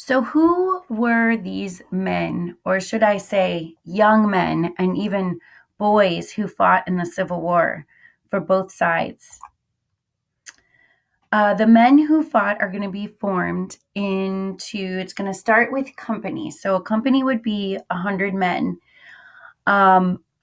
So, who were these men, or should I say, young men, and even boys who fought in the Civil War for both sides? The men who fought are going to be formed into, it's going to start with companies. So, a company would be 100 men.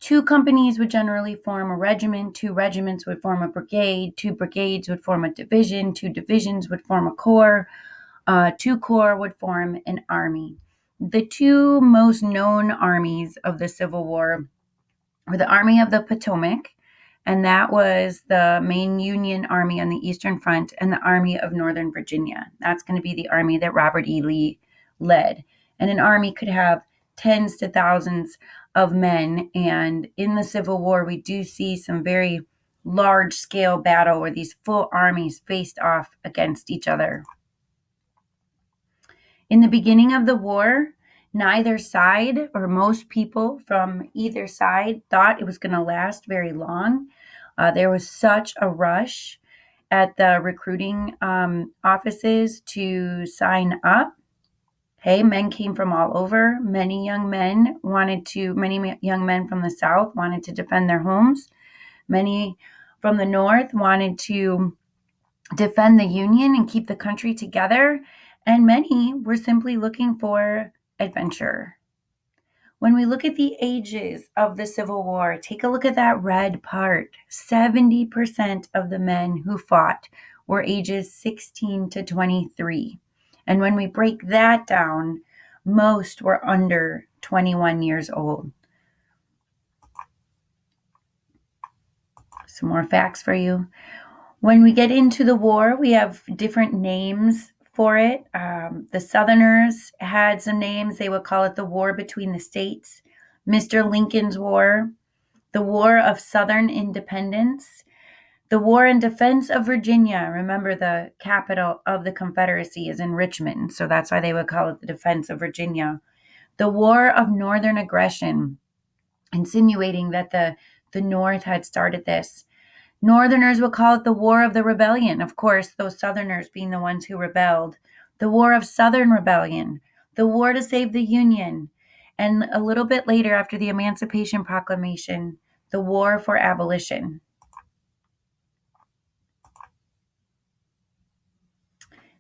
Two companies would generally form a regiment, two regiments would form a brigade, two brigades would form a division, two divisions would form a corps, two corps would form an army. The two most known armies of the Civil War were the Army of the Potomac, and that was the main Union Army on the Eastern Front, and the Army of Northern Virginia. That's going to be the army that Robert E. Lee led. And an army could have tens to thousands of men. And in the Civil War, we do see some very large scale battle where these full armies faced off against each other. In the beginning of the war, neither side, or most people from either side, thought it was going to last very long. There was such a rush at the recruiting offices to sign up. Hey, men came from all over. Many young men from the South wanted to defend their homes. Many from the North wanted to defend the Union and keep the country together. And many were simply looking for adventure. When we look at the ages of the Civil War, take a look at that red part. 70% of the men who fought were ages 16 to 23. And when we break that down, most were under 21 years old. Some more facts for you. When we get into the war, we have different names for it. The Southerners had some names. They would call it the War Between the States, Mr. Lincoln's War, the War of Southern Independence, the War in Defense of Virginia. Remember, the capital of the Confederacy is in Richmond, so that's why they would call it the Defense of Virginia. The War of Northern Aggression, insinuating that the North had started this. Northerners will call it the War of the Rebellion. Of course, those Southerners being the ones who rebelled. The War of Southern Rebellion, the War to Save the Union, and a little bit later, after the Emancipation Proclamation, the War for Abolition.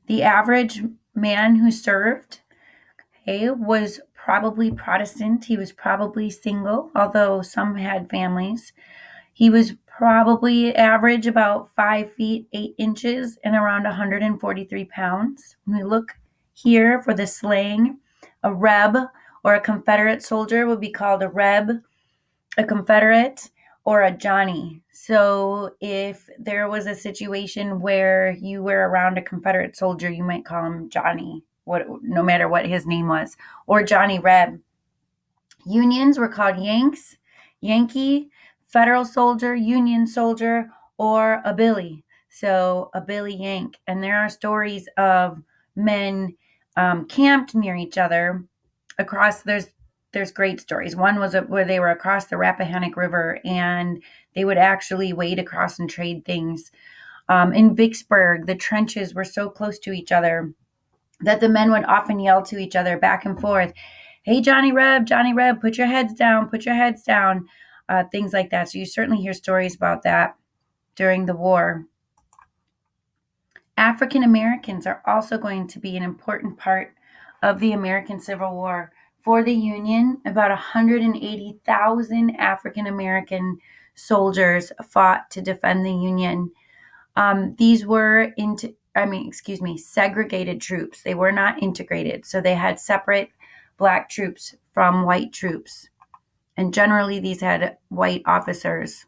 The average man who served, was probably Protestant. He was probably single, although some had families. He was probably average about 5 feet 8 inches and around 143 pounds. When we look here for the slang, a Reb or a Confederate soldier would be called a Reb, a Confederate, or a Johnny. So if there was a situation where you were around a Confederate soldier, you might call him Johnny, no matter what his name was, or Johnny Reb. Unions were called Yanks, Yankee, Federal soldier, Union soldier, or a Billy. So a Billy Yank. And there are stories of men camped near each other across. There's great stories. One was where they were across the Rappahannock River and they would actually wade across and trade things. In Vicksburg, the trenches were so close to each other that the men would often yell to each other back and forth, "Hey, Johnny Reb, put your heads down, things like that. So you certainly hear stories about that during the war. African Americans are also going to be an important part of the American Civil War. For the Union, about 180,000 African American soldiers fought to defend the Union. These were segregated troops. They were not integrated. So they had separate Black troops from white troops. And generally, these had white officers.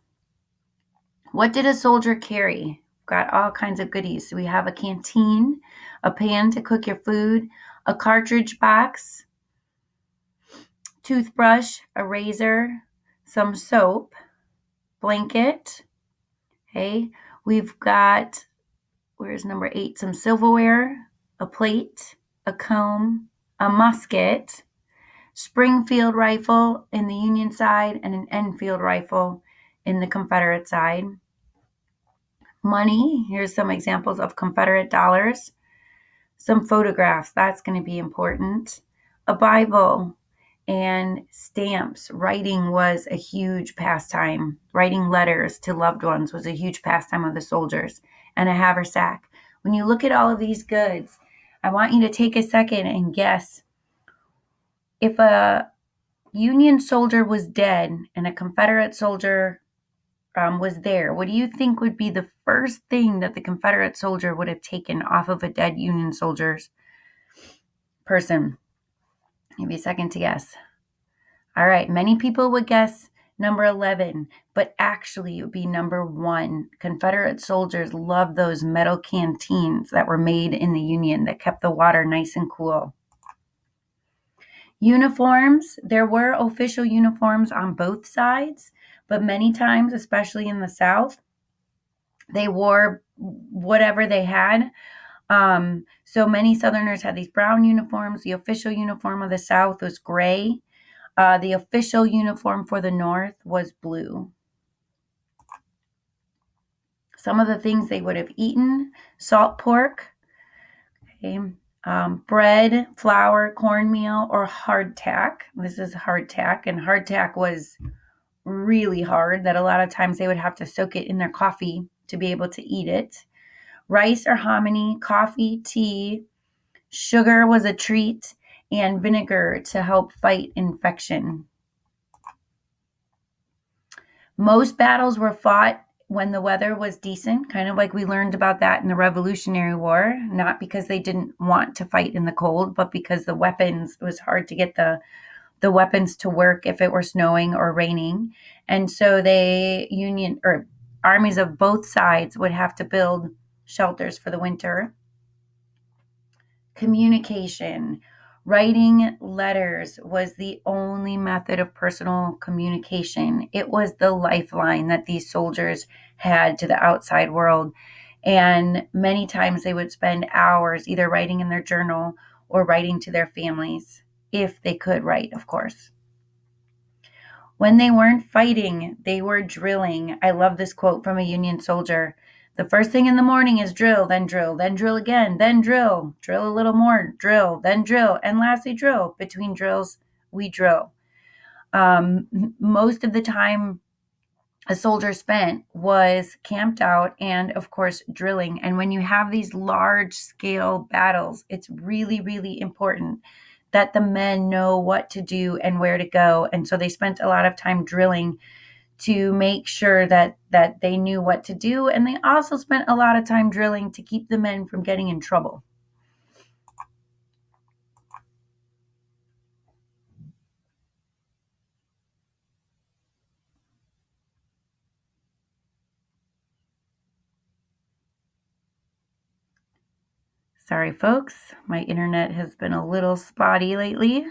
What did a soldier carry? Got all kinds of goodies. So we have a canteen, a pan to cook your food, a cartridge box, toothbrush, a razor, some soap, blanket. Okay, we've got, where's number 8? Some silverware, a plate, a comb, a musket, Springfield rifle in the Union side, and an Enfield rifle in the Confederate side. Money, here's some examples of Confederate dollars. Some photographs, that's going to be important. A Bible and stamps. Writing was a huge pastime. Writing letters to loved ones was a huge pastime of the soldiers. And a haversack. When you look at all of these goods, I want you to take a second and guess if a Union soldier was dead and a Confederate soldier was there, what do you think would be the first thing that the Confederate soldier would have taken off of a dead Union soldier's person? Give you a second to guess. All right, many people would guess number 11, but actually it would be number 1. Confederate soldiers loved those metal canteens that were made in the Union that kept the water nice and cool. Uniforms, there were official uniforms on both sides, but many times, especially in the South, they wore whatever they had. So many Southerners had these brown uniforms. The official uniform of the South was gray. The official uniform for the North was blue. Some of the things they would have eaten: salt pork, okay, bread, flour, cornmeal, or hardtack. This is hardtack, and hardtack was really hard that a lot of times they would have to soak it in their coffee to be able to eat it. Rice or hominy, coffee, tea, sugar was a treat, and vinegar to help fight infection. Most battles were fought when the weather was decent, kind of like we learned about that in the Revolutionary War, not because they didn't want to fight in the cold, but because the weapons, it was hard to get the weapons to work if it were snowing or raining. And so armies of both sides would have to build shelters for the winter. Communication. Writing letters was the only method of personal communication. It was the lifeline that these soldiers had to the outside world. And many times they would spend hours either writing in their journal or writing to their families, if they could write, of course. When they weren't fighting, they were drilling. I love this quote from a Union soldier. The first thing in the morning is drill, then drill again, then drill a little more, drill, then drill, and lastly drill. Between drills, we drill. Most of the time a soldier spent was camped out and, of course, drilling. And when you have these large-scale battles, it's really, really important that the men know what to do and where to go. And so they spent a lot of time drilling to make sure that they knew what to do. And they also spent a lot of time drilling to keep the men from getting in trouble. Sorry, folks. My internet has been a little spotty lately.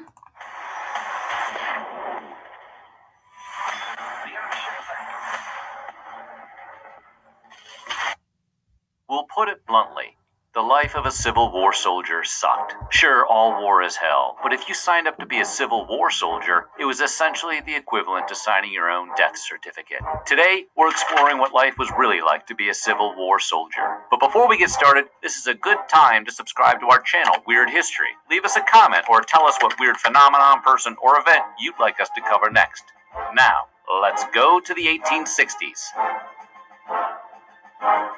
We'll put it bluntly. The life of a Civil War soldier sucked. Sure, all war is hell, but if you signed up to be a Civil War soldier, it was essentially the equivalent to signing your own death certificate. Today, we're exploring what life was really like to be a Civil War soldier. But before we get started, this is a good time to subscribe to our channel, Weird History. Leave us a comment or tell us what weird phenomenon, person, or event you'd like us to cover next. Now, let's go to the 1860s.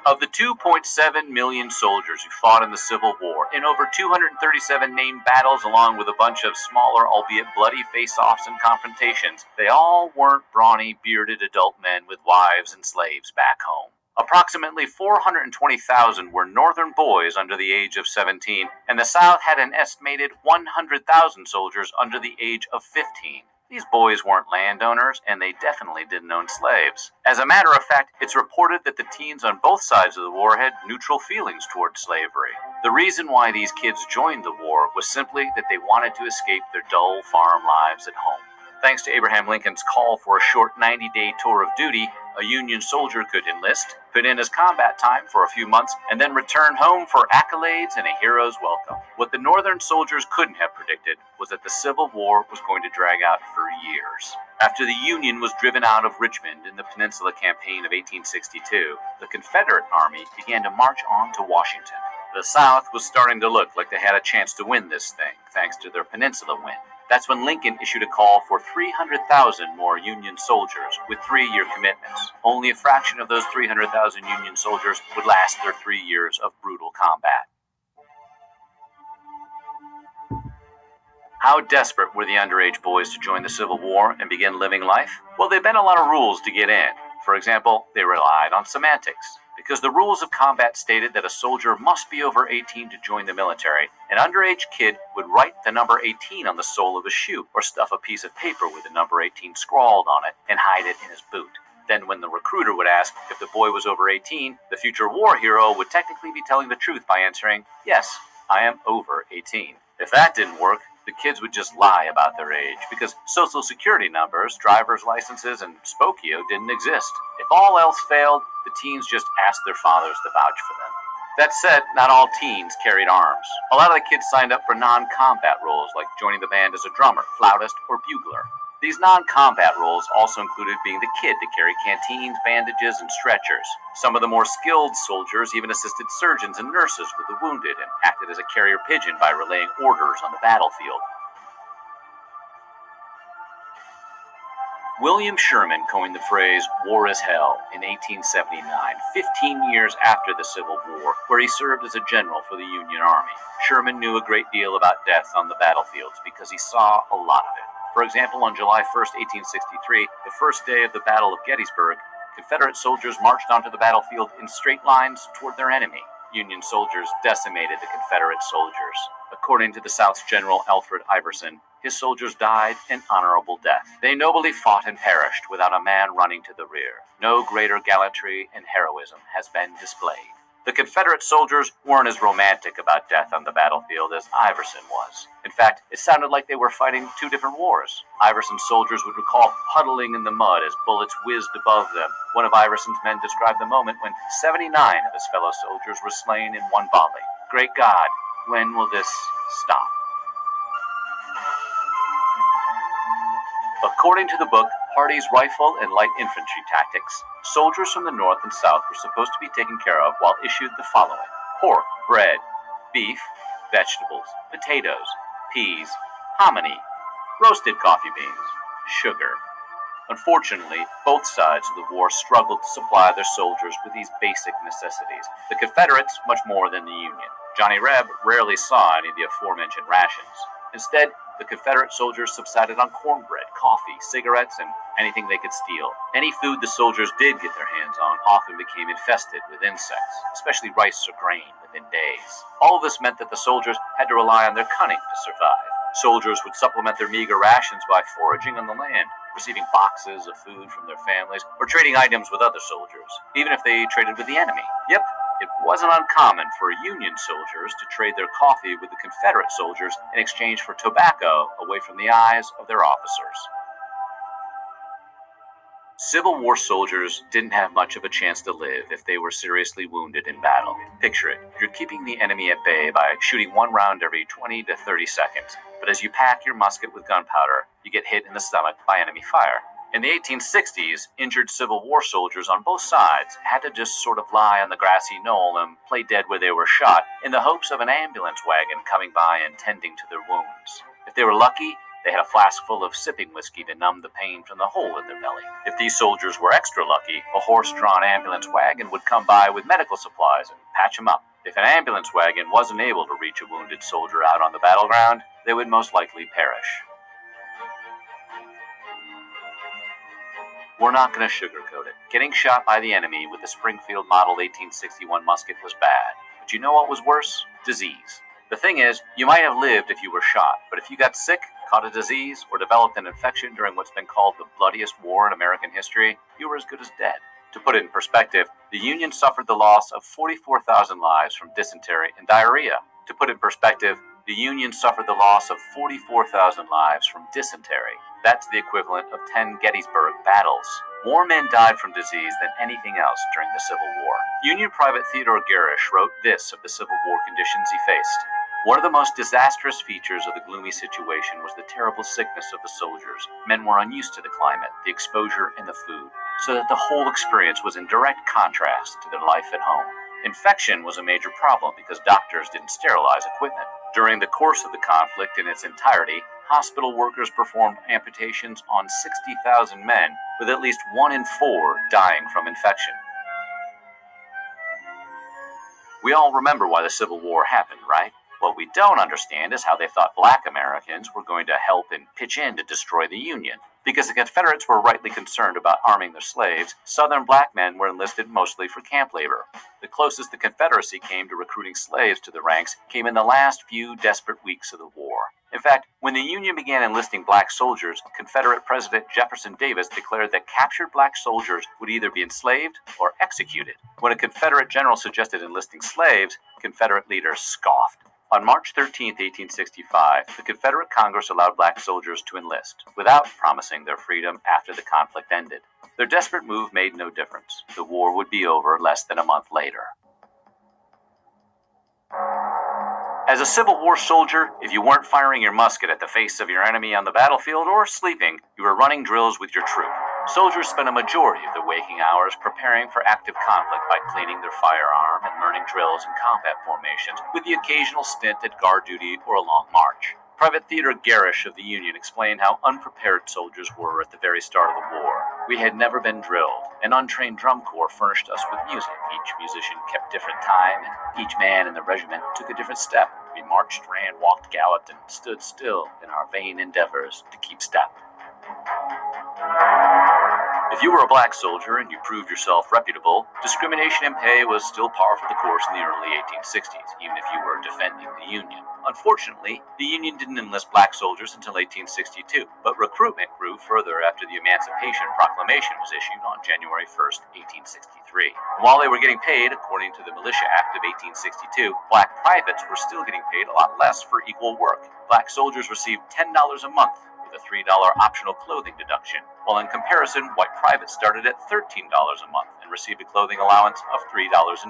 Of the 2.7 million soldiers who fought in the Civil War, in over 237 named battles along with a bunch of smaller, albeit bloody face-offs and confrontations, they all weren't brawny, bearded adult men with wives and slaves back home. Approximately 420,000 were Northern boys under the age of 17, and the South had an estimated 100,000 soldiers under the age of 15. These boys weren't landowners, and they definitely didn't own slaves. As a matter of fact, it's reported that the teens on both sides of the war had neutral feelings toward slavery. The reason why these kids joined the war was simply that they wanted to escape their dull farm lives at home. Thanks to Abraham Lincoln's call for a short 90-day tour of duty, a Union soldier could enlist, put in his combat time for a few months, and then return home for accolades and a hero's welcome. What the Northern soldiers couldn't have predicted was that the Civil War was going to drag out for years. After the Union was driven out of Richmond in the Peninsula Campaign of 1862, the Confederate Army began to march on to Washington. The South was starting to look like they had a chance to win this thing, thanks to their Peninsula win. That's when Lincoln issued a call for 300,000 more Union soldiers with 3-year commitments. Only a fraction of those 300,000 Union soldiers would last their 3 years of brutal combat. How desperate were the underage boys to join the Civil War and begin living life? Well, there had been a lot of rules to get in. For example, they relied on semantics. Because the rules of combat stated that a soldier must be over 18 to join the military, an underage kid would write the number 18 on the sole of his shoe or stuff a piece of paper with the number 18 scrawled on it and hide it in his boot. Then when the recruiter would ask if the boy was over 18, the future war hero would technically be telling the truth by answering, "Yes, I am over 18. If that didn't work, the kids would just lie about their age because social security numbers, driver's licenses, and Spokio didn't exist. If all else failed, the teens just asked their fathers to vouch for them. That said, not all teens carried arms. A lot of the kids signed up for non-combat roles like joining the band as a drummer, flautist, or bugler. These non-combat roles also included being the kid to carry canteens, bandages, and stretchers. Some of the more skilled soldiers even assisted surgeons and nurses with the wounded and acted as a carrier pigeon by relaying orders on the battlefield. William Sherman coined the phrase "war is hell" in 1879, 15 years after the Civil War, where he served as a general for the Union Army. Sherman knew a great deal about death on the battlefields because he saw a lot of it. For example, on July 1st, 1863, the first day of the Battle of Gettysburg, Confederate soldiers marched onto the battlefield in straight lines toward their enemy. Union soldiers decimated the Confederate soldiers. According to the South's General Alfred Iverson, his soldiers died an honorable death. They nobly fought and perished without a man running to the rear. No greater gallantry and heroism has been displayed. The Confederate soldiers weren't as romantic about death on the battlefield as Iverson was. In fact, it sounded like they were fighting two different wars. Iverson's soldiers would recall puddling in the mud as bullets whizzed above them. One of Iverson's men described the moment when 79 of his fellow soldiers were slain in one volley. Great God, when will this stop? According to the book Hardy's Rifle and Light Infantry Tactics, soldiers from the North and South were supposed to be taken care of while issued the following: pork, bread, beef, vegetables, potatoes, peas, hominy, roasted coffee beans, sugar. Unfortunately, both sides of the war struggled to supply their soldiers with these basic necessities. The Confederates much more than the Union. Johnny Reb rarely saw any of the aforementioned rations. Instead, the Confederate soldiers subsisted on cornbread, coffee, cigarettes, and anything they could steal. Any food the soldiers did get their hands on often became infested with insects, especially rice or grain, within days. All of this meant that the soldiers had to rely on their cunning to survive. Soldiers would supplement their meager rations by foraging on the land, receiving boxes of food from their families, or trading items with other soldiers, even if they traded with the enemy. Yep, it wasn't uncommon for Union soldiers to trade their coffee with the Confederate soldiers in exchange for tobacco away from the eyes of their officers. Civil War soldiers didn't have much of a chance to live if they were seriously wounded in battle. Picture it, you're keeping the enemy at bay by shooting one round every 20 to 30 seconds, but as you pack your musket with gunpowder, you get hit in the stomach by enemy fire. In the 1860s, injured Civil War soldiers on both sides had to just sort of lie on the grassy knoll and play dead where they were shot in the hopes of an ambulance wagon coming by and tending to their wounds. If they were lucky, they had a flask full of sipping whiskey to numb the pain from the hole in their belly. If these soldiers were extra lucky, a horse-drawn ambulance wagon would come by with medical supplies and patch them up. If an ambulance wagon wasn't able to reach a wounded soldier out on the battleground, they would most likely perish. We're not going to sugarcoat it. Getting shot by the enemy with the Springfield Model 1861 musket was bad. But you know what was worse? Disease. The thing is, you might have lived if you were shot, but if you got sick, caught a disease, or developed an infection during what's been called the bloodiest war in American history, you were as good as dead. To put it in perspective, the Union suffered the loss of 44,000 lives from dysentery and diarrhea. To put it in perspective, the Union suffered the loss of 44,000 lives from dysentery. That's the equivalent of 10 Gettysburg battles. More men died from disease than anything else during the Civil War. Union Private Theodore Garish wrote this of the Civil War conditions he faced. One of the most disastrous features of the gloomy situation was the terrible sickness of the soldiers. Men were unused to the climate, the exposure, and the food, so that the whole experience was in direct contrast to their life at home. Infection was a major problem because doctors didn't sterilize equipment. During the course of the conflict in its entirety, hospital workers performed amputations on 60,000 men, with at least 1 in 4 dying from infection. We all remember why the Civil War happened, right? What we don't understand is how they thought Black Americans were going to help and pitch in to destroy the Union. Because the Confederates were rightly concerned about arming their slaves, Southern black men were enlisted mostly for camp labor. The closest the Confederacy came to recruiting slaves to the ranks came in the last few desperate weeks of the war. In fact, when the Union began enlisting black soldiers, Confederate President Jefferson Davis declared that captured black soldiers would either be enslaved or executed. When a Confederate general suggested enlisting slaves, Confederate leaders scoffed. On March 13, 1865, the Confederate Congress allowed black soldiers to enlist, without promising their freedom after the conflict ended. Their desperate move made no difference. The war would be over less than a month later. As a Civil War soldier, if you weren't firing your musket at the face of your enemy on the battlefield or sleeping, you were running drills with your troop. Soldiers spent a majority of their waking hours preparing for active conflict by cleaning their firearm and learning drills and combat formations, with the occasional stint at guard duty or a long march. Private Theodore Garish of the Union explained how unprepared soldiers were at the very start of the war. We had never been drilled. An untrained drum corps furnished us with music. Each musician kept different time, and each man in the regiment took a different step. We marched, ran, walked, galloped, and stood still in our vain endeavors to keep step. If you were a black soldier and you proved yourself reputable, discrimination in pay was still par for the course in the early 1860s, even if you were defending the Union. Unfortunately, the Union didn't enlist black soldiers until 1862, but recruitment grew further after the Emancipation Proclamation was issued on January 1st, 1863. While they were getting paid according to the Militia Act of 1862, black privates were still getting paid a lot less for equal work. Black soldiers received $10 a month, with a $3 optional clothing deduction, while in comparison, white privates started at $13 a month and received a clothing allowance of $3.50.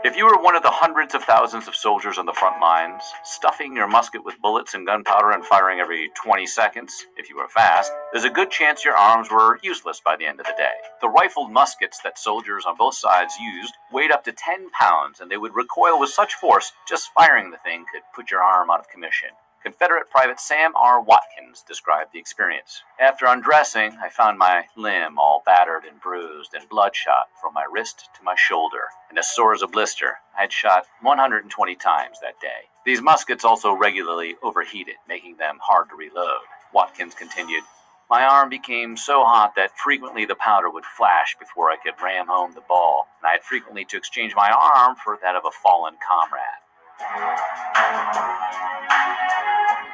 If you were one of the hundreds of thousands of soldiers on the front lines, stuffing your musket with bullets and gunpowder and firing every 20 seconds, if you were fast, there's a good chance your arms were useless by the end of the day. The rifled muskets that soldiers on both sides used weighed up to 10 pounds, and they would recoil with such force, just firing the thing could put your arm out of commission. Confederate Private Sam R. Watkins described the experience. After undressing, I found my limb all battered and bruised and bloodshot from my wrist to my shoulder, and as sore as a blister. I had shot 120 times that day. These muskets also regularly overheated, making them hard to reload. Watkins continued, my arm became so hot that frequently the powder would flash before I could ram home the ball, and I had frequently to exchange my arm for that of a fallen comrade.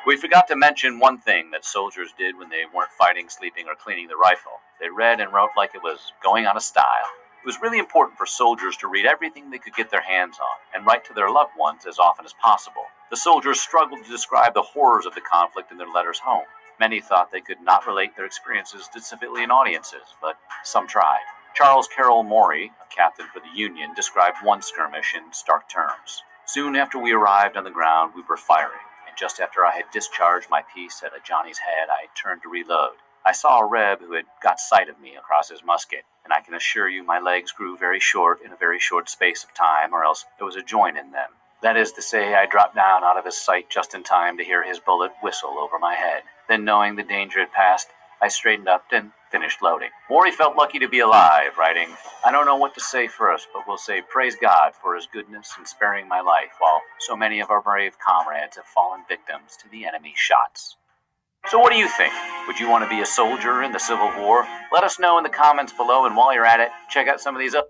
We forgot to mention one thing that soldiers did when they weren't fighting, sleeping, or cleaning the rifle. They read and wrote like it was going out of style. It was really important for soldiers to read everything they could get their hands on and write to their loved ones as often as possible. The soldiers struggled to describe the horrors of the conflict in their letters home. Many thought they could not relate their experiences to civilian audiences, but some tried. Charles Carroll Maury, a captain for the Union, described one skirmish in stark terms. Soon after we arrived on the ground, we were firing. Just after I had discharged my piece at a Johnny's head, I turned to reload. I saw a Reb who had got sight of me across his musket, and I can assure you my legs grew very short in a very short space of time, or else there was a joint in them. That is to say, I dropped down out of his sight just in time to hear his bullet whistle over my head. Then, knowing the danger had passed, I straightened up and finished loading. Maury felt lucky to be alive, writing, I don't know what to say first, but we'll say praise God for his goodness in sparing my life, while so many of our brave comrades have fallen victims to the enemy's shots. So what do you think? Would you want to be a soldier in the Civil War? Let us know in the comments below, and while you're at it, check out some of these other